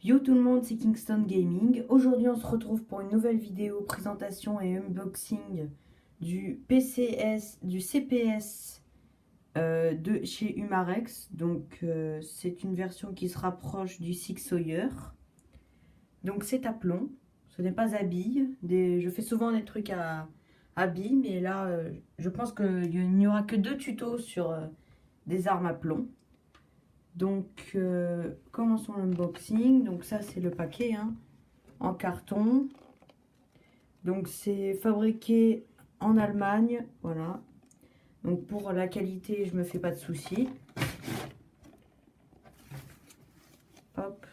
Yo tout le monde, c'est Kingston Gaming. Aujourd'hui, on se retrouve pour une nouvelle vidéo présentation et unboxing du CPS de chez Humarex. Donc, c'est une version qui se rapproche du Sig Sauer. Donc, c'est à plomb. Ce n'est pas à billes. Je fais souvent des trucs à billes, mais là, je pense qu'il n'y aura que 2 tutos sur des armes à plomb. Donc, commençons l'unboxing. Donc, ça, c'est le paquet en carton. Donc, c'est fabriqué en Allemagne. Voilà. Donc, pour la qualité, je me fais pas de soucis. Hop.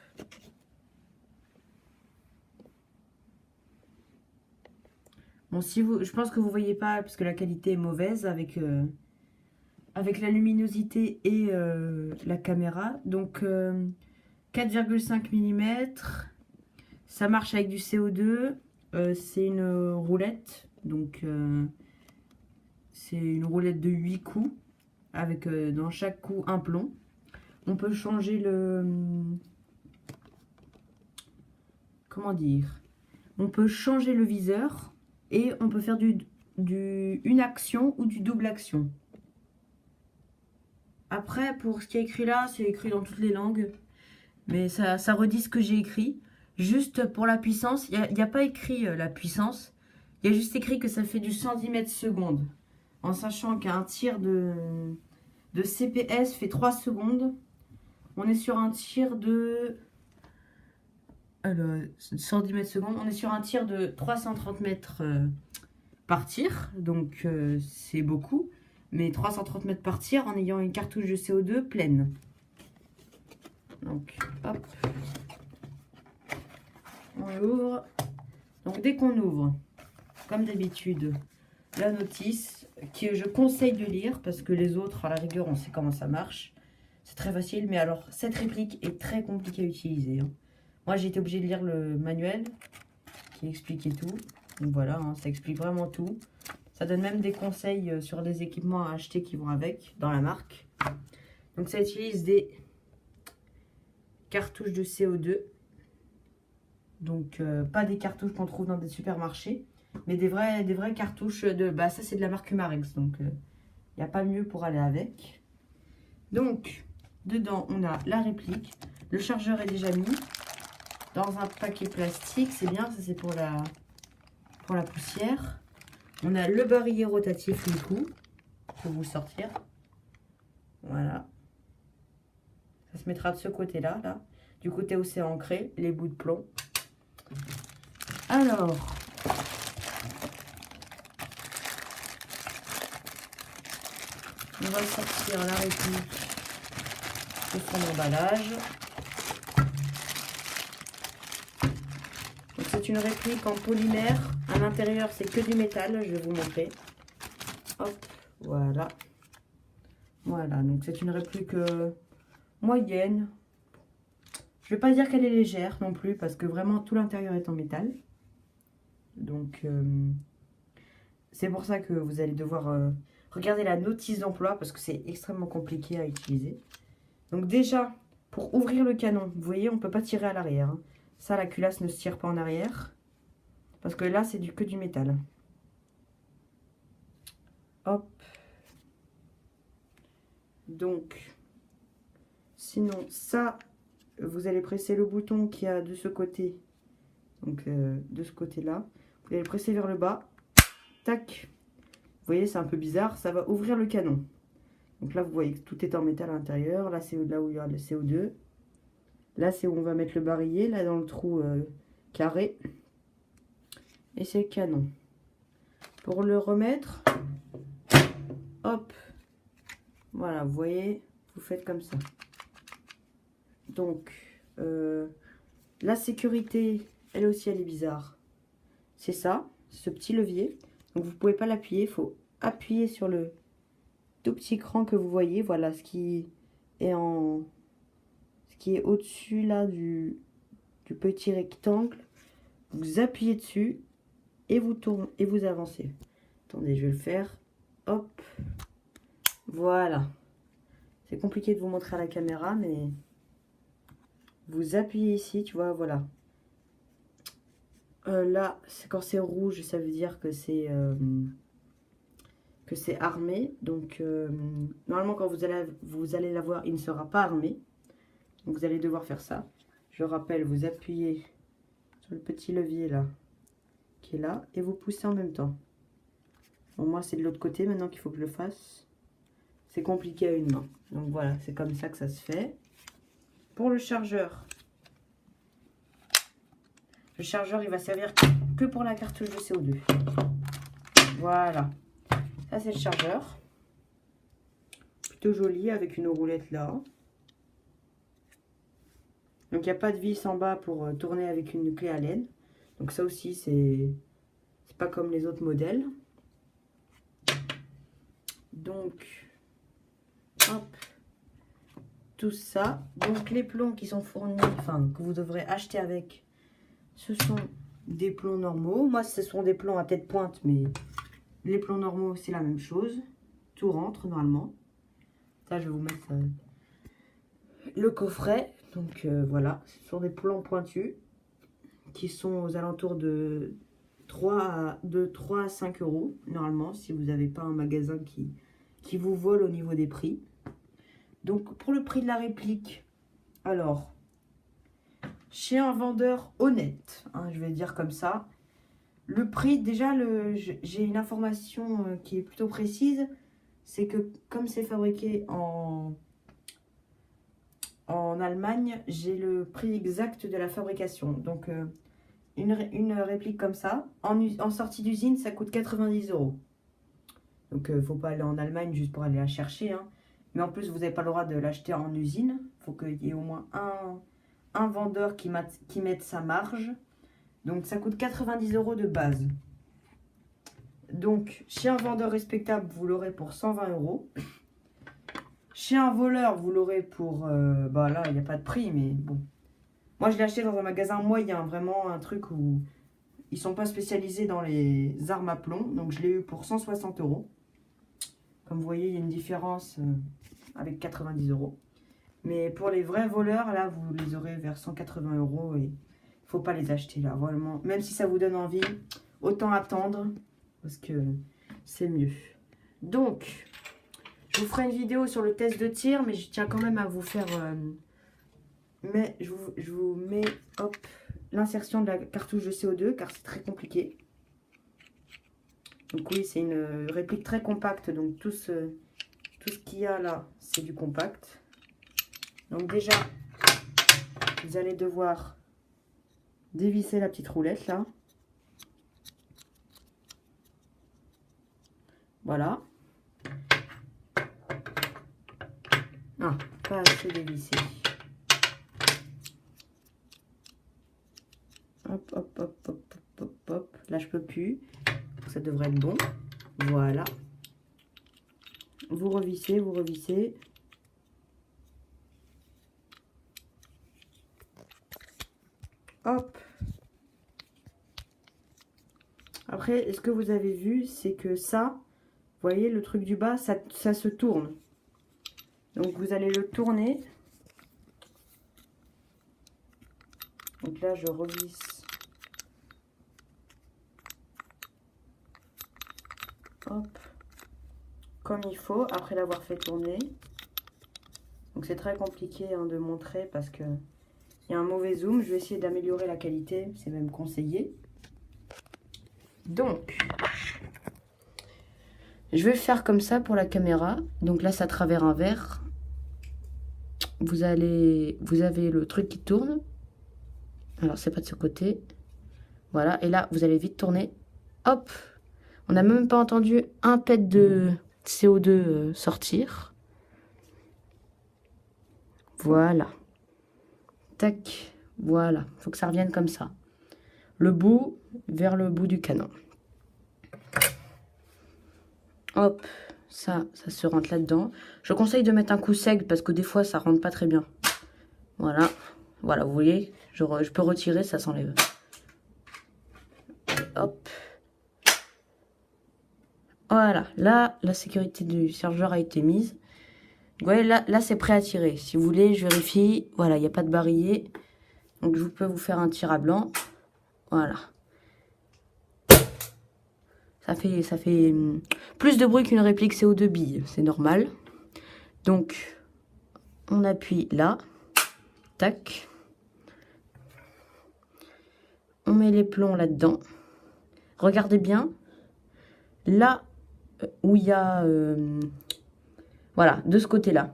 Bon, je pense que vous voyez pas parce que la qualité est mauvaise avec la luminosité et la caméra. Donc, 4,5 mm. Ça marche avec du CO2. C'est une roulette. Donc, c'est une roulette de 8 coups. Avec dans chaque coup un plomb. On peut changer le... Comment dire? On peut changer le viseur. Et on peut faire une action ou du double action. Après, pour ce qui est écrit là, c'est écrit dans toutes les langues. Mais ça redit ce que j'ai écrit. Juste pour la puissance, il n'y a pas écrit la puissance. Il y a juste écrit que ça fait du centimètre seconde. En sachant qu'un tir de CPS fait 3 secondes. On est sur un tir de... Alors, centimètres seconde. On est sur un tir de 330 mètres par tir. Donc, c'est beaucoup. Mais 330 mètres par tir en ayant une cartouche de CO2 pleine. Donc, hop. On ouvre. Donc, dès qu'on ouvre, comme d'habitude, la notice que je conseille de lire parce que les autres, à la rigueur, on sait comment ça marche. C'est très facile, mais alors, cette réplique est très compliquée à utiliser. Moi, j'ai été obligée de lire le manuel qui expliquait tout. Donc voilà, ça explique vraiment tout. Ça donne même des conseils sur les équipements à acheter qui vont avec, dans la marque. Donc ça utilise des cartouches de CO2. Donc pas des cartouches qu'on trouve dans des supermarchés, mais des vraies cartouches de... Bah ça c'est de la marque Humarex, donc il n'y a pas mieux pour aller avec. Donc dedans on a la réplique. Le chargeur est déjà mis dans un paquet plastique, c'est bien, ça c'est pour la poussière. On a le barillet rotatif du coup, pour vous sortir. Voilà. Ça se mettra de ce côté-là, là. Du côté où c'est ancré, les bouts de plomb. Alors, on va sortir la réplique de son emballage. C'est une réplique en polymère. À l'intérieur, c'est que du métal. Je vais vous montrer. Hop, voilà. Voilà, donc c'est une réplique moyenne. Je ne vais pas dire qu'elle est légère non plus, parce que vraiment tout l'intérieur est en métal. Donc, c'est pour ça que vous allez devoir regarder la notice d'emploi, parce que c'est extrêmement compliqué à utiliser. Donc déjà, pour ouvrir le canon, vous voyez, on ne peut pas tirer à l'arrière. Ça, la culasse ne se tire pas en arrière. Parce que là, c'est que du métal. Hop. Donc, sinon, ça, vous allez presser le bouton qu'il y a de ce côté. Donc, de ce côté-là. Vous allez le presser vers le bas. Tac. Vous voyez, c'est un peu bizarre. Ça va ouvrir le canon. Donc là, vous voyez que tout est en métal à l'intérieur. Là, c'est là où il y a le CO2. Là, c'est où on va mettre le barillet. Là, dans le trou carré. Et c'est le canon. Pour le remettre, hop. Voilà, vous voyez, vous faites comme ça. Donc, la sécurité, elle aussi, elle est bizarre. C'est ça, ce petit levier. Donc, vous ne pouvez pas l'appuyer. Il faut appuyer sur le tout petit cran que vous voyez. Voilà, ce qui est au-dessus, là, du petit rectangle. Vous appuyez dessus et vous tournez et vous avancez. Attendez, je vais le faire. Hop. Voilà. C'est compliqué de vous montrer à la caméra, mais vous appuyez ici, tu vois, voilà. Là, quand c'est rouge, ça veut dire que c'est armé. Donc, normalement, quand vous allez l'avoir, il ne sera pas armé. Donc, vous allez devoir faire ça. Je rappelle, vous appuyez sur le petit levier là, qui est là, et vous poussez en même temps. Bon, moi, c'est de l'autre côté maintenant qu'il faut que je le fasse. C'est compliqué à une main. Donc, voilà, c'est comme ça que ça se fait. Pour le chargeur, il va servir que pour la cartouche de CO2. Voilà. Ça, c'est le chargeur. Plutôt joli, avec une roulette là. Donc, il n'y a pas de vis en bas pour tourner avec une clé Allen. Donc, ça aussi, c'est pas comme les autres modèles. Donc, hop, tout ça. Donc, les plombs qui sont fournis, enfin, que vous devrez acheter avec, ce sont des plombs normaux. Moi, ce sont des plombs à tête pointe, mais les plombs normaux, c'est la même chose. Tout rentre normalement. Ça, je vais vous mettre le coffret. Donc, voilà, ce sont des plombs pointus qui sont aux alentours de 3 à 5 euros, normalement, si vous n'avez pas un magasin qui vous vole au niveau des prix. Donc, pour le prix de la réplique, alors, chez un vendeur honnête, hein, je vais dire comme ça, le prix, déjà, j'ai une information qui est plutôt précise, c'est que comme c'est fabriqué en Allemagne, j'ai le prix exact de la fabrication. Donc, une réplique comme ça, en sortie d'usine, ça coûte 90 euros. Donc, il ne faut pas aller en Allemagne juste pour aller la chercher, hein. Mais en plus, vous n'avez pas le droit de l'acheter en usine. Il faut qu'il y ait au moins un vendeur qui mette sa marge. Donc, ça coûte 90 euros de base. Donc, chez un vendeur respectable, vous l'aurez pour 120 euros. Chez un voleur, vous l'aurez pour... bah là, il n'y a pas de prix, mais bon. Moi, je l'ai acheté dans un magasin moyen. Vraiment un truc où ils ne sont pas spécialisés dans les armes à plomb. Donc, je l'ai eu pour 160 euros. Comme vous voyez, il y a une différence avec 90 euros. Mais pour les vrais voleurs, là, vous les aurez vers 180 euros. Et il ne faut pas les acheter là, vraiment. Même si ça vous donne envie, autant attendre. Parce que c'est mieux. Donc, je vous ferai une vidéo sur le test de tir. Mais je tiens quand même à vous faire... mais je vous mets, hop, l'insertion de la cartouche de CO2. Car c'est très compliqué. Donc oui, c'est une réplique très compacte. Donc tout ce qu'il y a là, c'est du compact. Donc déjà, vous allez devoir dévisser la petite roulette là. Voilà. Ah, pas assez dévissé. Hop, hop, hop, hop, hop, hop. Là, je peux plus. Ça devrait être bon. Voilà. Vous revissez, vous revissez. Hop. Après, ce que vous avez vu, c'est que ça, vous voyez, le truc du bas, ça se tourne. Donc, vous allez le tourner. Donc là, je revisse. Hop. Comme il faut, après l'avoir fait tourner. Donc, c'est très compliqué hein, de montrer parce que il y a un mauvais zoom. Je vais essayer d'améliorer la qualité. C'est même conseillé. Donc, je vais faire comme ça pour la caméra. Donc là, c'est à travers un verre. Vous avez le truc qui tourne. Alors, c'est pas de ce côté. Voilà. Et là, vous allez vite tourner. Hop. On n'a même pas entendu un pet de CO2 sortir. Voilà. Tac. Voilà. Il faut que ça revienne comme ça. Le bout vers le bout du canon. Hop. Ça se rentre là-dedans. Je conseille de mettre un coup sec parce que des fois, ça rentre pas très bien. Voilà. Voilà, vous voyez, je peux retirer, ça s'enlève. Hop. Voilà, là, la sécurité du chargeur a été mise. Vous voyez, là c'est prêt à tirer. Si vous voulez, je vérifie. Voilà, il n'y a pas de barillet. Donc, je peux vous faire un tir à blanc. Voilà. Ça fait plus de bruit qu'une réplique CO2 billes. C'est normal. Donc, on appuie là. Tac. On met les plombs là-dedans. Regardez bien. Là où il y a... voilà, de ce côté-là.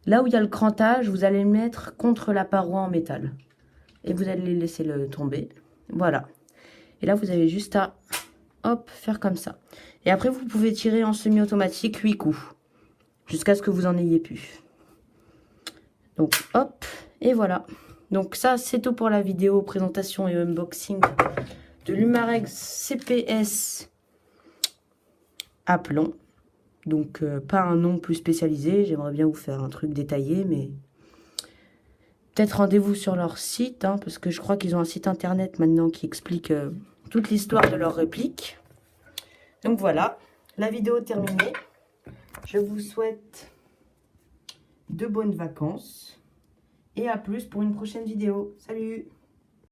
Là où il y a le crantage, vous allez le mettre contre la paroi en métal. Et vous allez laisser le tomber. Voilà. Et là, vous avez juste à, hop, faire comme ça. Et après, vous pouvez tirer en semi-automatique 8 coups. Jusqu'à ce que vous en ayez plus. Donc, hop, et voilà. Donc ça, c'est tout pour la vidéo présentation et unboxing de l'Umarex CPS à plomb. Donc, pas un nom plus spécialisé. J'aimerais bien vous faire un truc détaillé, mais peut-être rendez-vous sur leur site, hein, parce que je crois qu'ils ont un site internet maintenant qui explique toute l'histoire de leur réplique. Donc voilà, la vidéo est terminée. Je vous souhaite de bonnes vacances et à plus pour une prochaine vidéo. Salut!